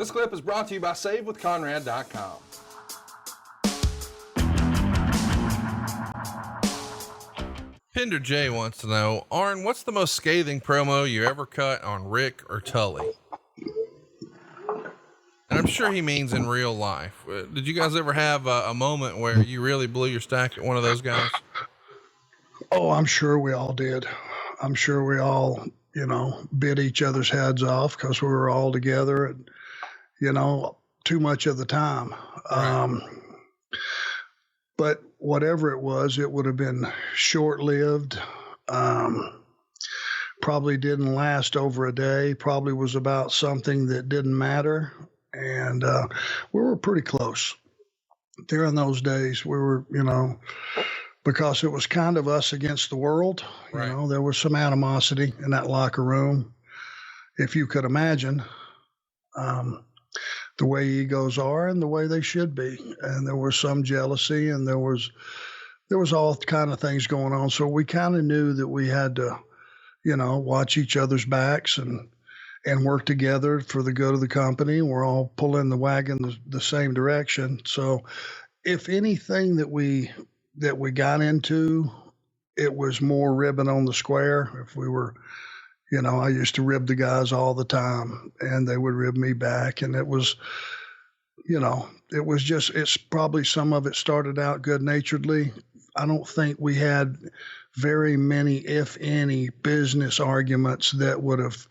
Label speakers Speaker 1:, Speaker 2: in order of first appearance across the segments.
Speaker 1: This clip is brought to you by SaveWithConrad.com. Pinder J wants to know, Arn, what's the most scathing promo you ever cut on Rick or Tully? And I'm sure he means in real life. Did you guys ever have a moment where you really blew your stack at one of those guys?
Speaker 2: Oh, I'm sure we all did. I'm sure we all, bit each other's heads off because we were all together and, too much of the time.
Speaker 1: Right.
Speaker 2: But whatever it was, it would have been short-lived. Probably didn't last over a day. Probably was about something that didn't matter. And we were pretty close. During those days, we were, because it was kind of us against the world.
Speaker 1: Right.
Speaker 2: There was some animosity in that locker room, if you could imagine. The way egos are and the way they should be. And there was some jealousy and there was all kind of things going on. So we kind of knew that we had to, watch each other's backs and work together for the good of the company. We're all pulling the wagon the same direction. So if anything that we got into, it was more ribbon on the square. If we were, I used to rib the guys all the time and they would rib me back. And it was, it's probably some of it started out good naturedly. I don't think we had very many, if any, business arguments that would have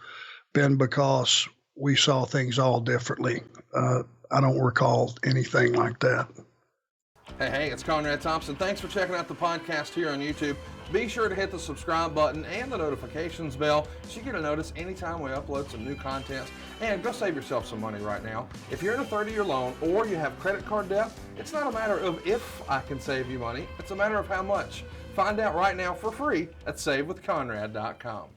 Speaker 2: been because we saw things all differently. I don't recall anything like that.
Speaker 1: Hey, it's Conrad Thompson. Thanks for checking out the podcast here on YouTube. Be sure to hit the subscribe button and the notifications bell so you get a notice anytime we upload some new content. And go save yourself some money right now. If you're in a 30-year loan or you have credit card debt, it's not a matter of if I can save you money. It's a matter of how much. Find out right now for free at SaveWithConrad.com.